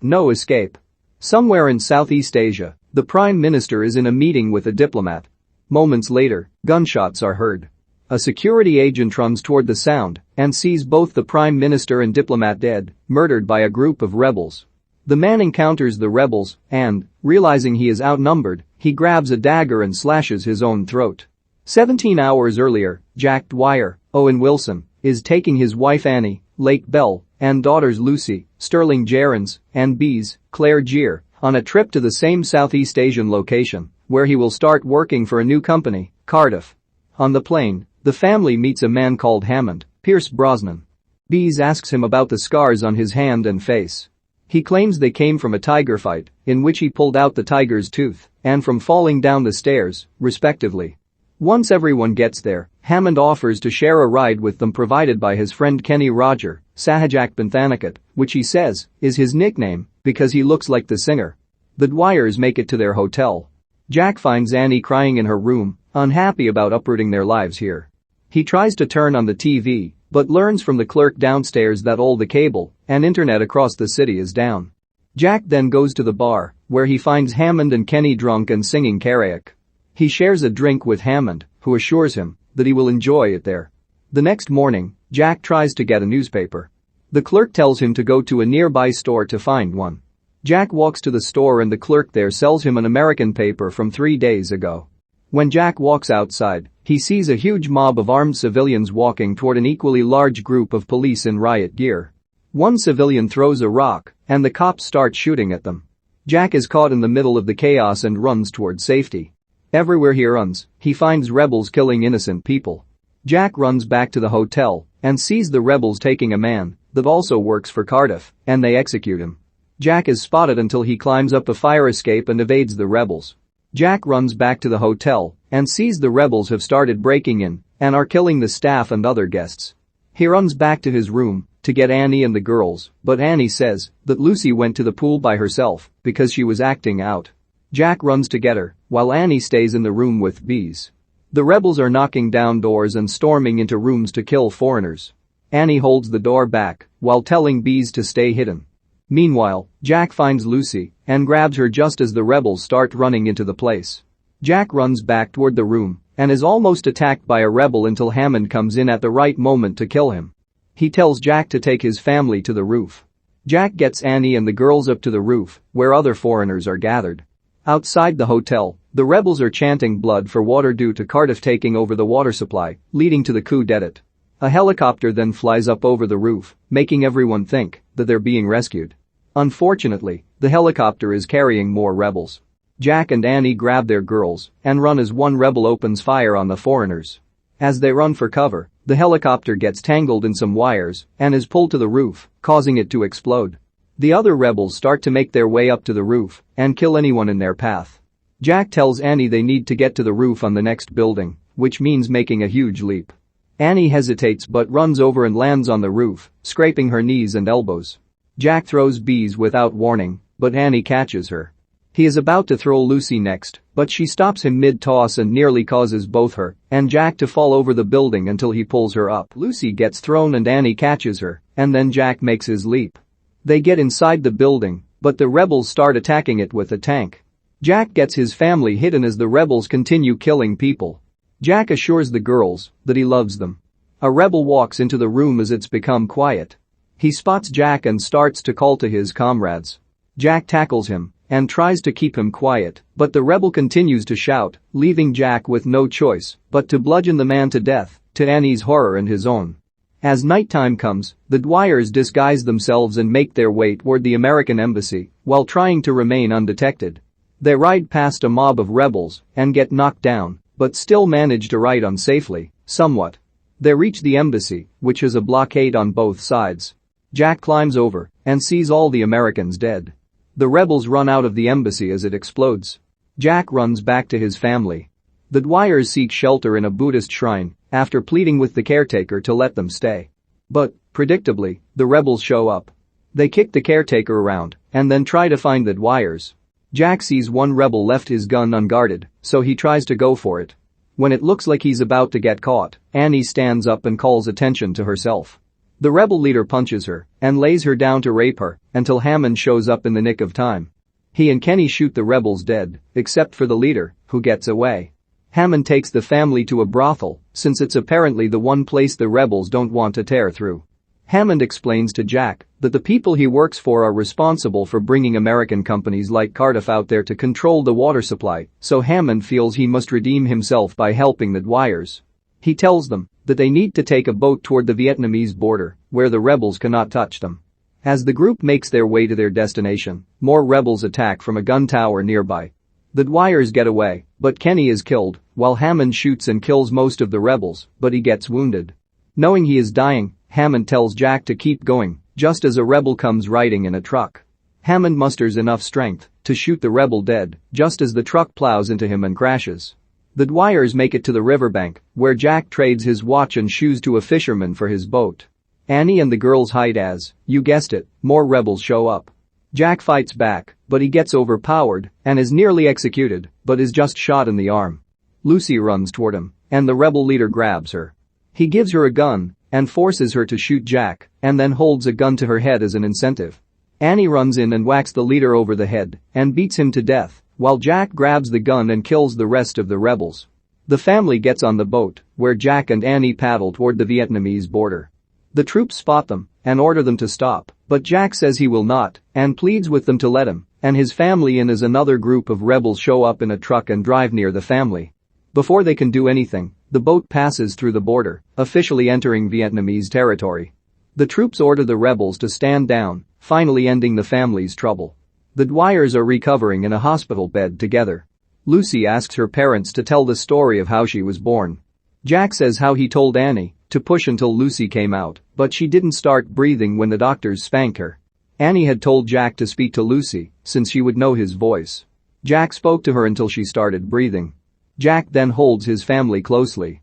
No escape. Somewhere in Southeast Asia, the Prime Minister is in a meeting with a diplomat. Moments later, gunshots are heard. A security agent runs toward the sound and sees both the Prime Minister and diplomat dead, murdered by a group of rebels. The man encounters the rebels and, realizing he is outnumbered, he grabs a dagger and slashes his own throat. 17 hours earlier, Jack Dwyer, Owen Wilson, is taking his wife Annie, Lake Bell, and daughters Lucy, Sterling Jerins, and Bees, Claire Geare, on a trip to the same Southeast Asian location, where he will start working for a new company, Cardiff. On the plane, the family meets a man called Hammond, Pierce Brosnan. Bees asks him about the scars on his hand and face. He claims they came from a tiger fight, in which he pulled out the tiger's tooth, and from falling down the stairs, respectively. Once everyone gets there, Hammond offers to share a ride with them provided by his friend Kenny Roger, Sahajak Boonthanakit, which he says is his nickname because he looks like the singer. The Dwyers make it to their hotel. Jack finds Annie crying in her room, unhappy about uprooting their lives here. He tries to turn on the TV, but learns from the clerk downstairs that all the cable and internet across the city is down. Jack then goes to the bar, where he finds Hammond and Kenny drunk and singing karaoke. He shares a drink with Hammond, who assures him that he will enjoy it there. The next morning, Jack tries to get a newspaper. The clerk tells him to go to a nearby store to find one. Jack walks to the store and the clerk there sells him an American paper from 3 days ago. When Jack walks outside, he sees a huge mob of armed civilians walking toward an equally large group of police in riot gear. One civilian throws a rock, and the cops start shooting at them. Jack is caught in the middle of the chaos and runs toward safety. Everywhere he runs, he finds rebels killing innocent people. Jack runs back to the hotel and sees the rebels taking a man that also works for Cardiff, and they execute him. Jack is spotted until he climbs up a fire escape and evades the rebels. Jack runs back to the hotel and sees the rebels have started breaking in and are killing the staff and other guests. He runs back to his room to get Annie and the girls, but Annie says that Lucy went to the pool by herself because she was acting out. Jack runs to get her, while Annie stays in the room with Bees. The rebels are knocking down doors and storming into rooms to kill foreigners. Annie holds the door back while telling Bees to stay hidden. Meanwhile, Jack finds Lucy and grabs her just as the rebels start running into the place. Jack runs back toward the room and is almost attacked by a rebel until Hammond comes in at the right moment to kill him. He tells Jack to take his family to the roof. Jack gets Annie and the girls up to the roof, where other foreigners are gathered. Outside the hotel, the rebels are chanting blood for water due to Cardiff taking over the water supply, leading to the coup d'etat. A helicopter then flies up over the roof, making everyone think that they're being rescued. Unfortunately, the helicopter is carrying more rebels. Jack and Annie grab their girls and run as one rebel opens fire on the foreigners. As they run for cover, the helicopter gets tangled in some wires and is pulled to the roof, causing it to explode. The other rebels start to make their way up to the roof and kill anyone in their path. Jack tells Annie they need to get to the roof on the next building, which means making a huge leap. Annie hesitates but runs over and lands on the roof, scraping her knees and elbows. Jack throws Bees without warning, but Annie catches her. He is about to throw Lucy next, but she stops him mid-toss and nearly causes both her and Jack to fall over the building until he pulls her up. Lucy gets thrown and Annie catches her, and then Jack makes his leap. They get inside the building, but the rebels start attacking it with a tank. Jack gets his family hidden as the rebels continue killing people. Jack assures the girls that he loves them. A rebel walks into the room as it's become quiet. He spots Jack and starts to call to his comrades. Jack tackles him and tries to keep him quiet, but the rebel continues to shout, leaving Jack with no choice but to bludgeon the man to death, to Annie's horror and his own. As nighttime comes, the Dwyers disguise themselves and make their way toward the American embassy while trying to remain undetected. They ride past a mob of rebels and get knocked down, but still manage to ride on safely, somewhat. They reach the embassy, which has a blockade on both sides. Jack climbs over and sees all the Americans dead. The rebels run out of the embassy as it explodes. Jack runs back to his family. The Dwyers seek shelter in a Buddhist shrine after pleading with the caretaker to let them stay. But, predictably, the rebels show up. They kick the caretaker around and then try to find the Dwyers. Jack sees one rebel left his gun unguarded, so he tries to go for it. When it looks like he's about to get caught, Annie stands up and calls attention to herself. The rebel leader punches her and lays her down to rape her until Hammond shows up in the nick of time. He and Kenny shoot the rebels dead, except for the leader, who gets away. Hammond takes the family to a brothel, since it's apparently the one place the rebels don't want to tear through. Hammond explains to Jack that the people he works for are responsible for bringing American companies like Cardiff out there to control the water supply, so Hammond feels he must redeem himself by helping the Dwyers. He tells them that they need to take a boat toward the Vietnamese border, where the rebels cannot touch them. As the group makes their way to their destination, more rebels attack from a gun tower nearby. The Dwyers get away, but Kenny is killed, while Hammond shoots and kills most of the rebels, but he gets wounded. Knowing he is dying, Hammond tells Jack to keep going, just as a rebel comes riding in a truck. Hammond musters enough strength to shoot the rebel dead, just as the truck plows into him and crashes. The Dwyers make it to the riverbank, where Jack trades his watch and shoes to a fisherman for his boat. Annie and the girls hide as, you guessed it, more rebels show up. Jack fights back, but he gets overpowered and is nearly executed, but is just shot in the arm. Lucy runs toward him, and the rebel leader grabs her. He gives her a gun and forces her to shoot Jack, and then holds a gun to her head as an incentive. Annie runs in and whacks the leader over the head and beats him to death, while Jack grabs the gun and kills the rest of the rebels. The family gets on the boat, where Jack and Annie paddle toward the Vietnamese border. The troops spot them and order them to stop, but Jack says he will not and pleads with them to let him and his family in as another group of rebels show up in a truck and drive near the family. Before they can do anything, the boat passes through the border, officially entering Vietnamese territory. The troops order the rebels to stand down, finally ending the family's trouble. The Dwyers are recovering in a hospital bed together. Lucy asks her parents to tell the story of how she was born. Jack says how he told Annie to push until Lucy came out, but she didn't start breathing when the doctors spanked her. Annie had told Jack to speak to Lucy, since she would know his voice. Jack spoke to her until she started breathing. Jack then holds his family closely.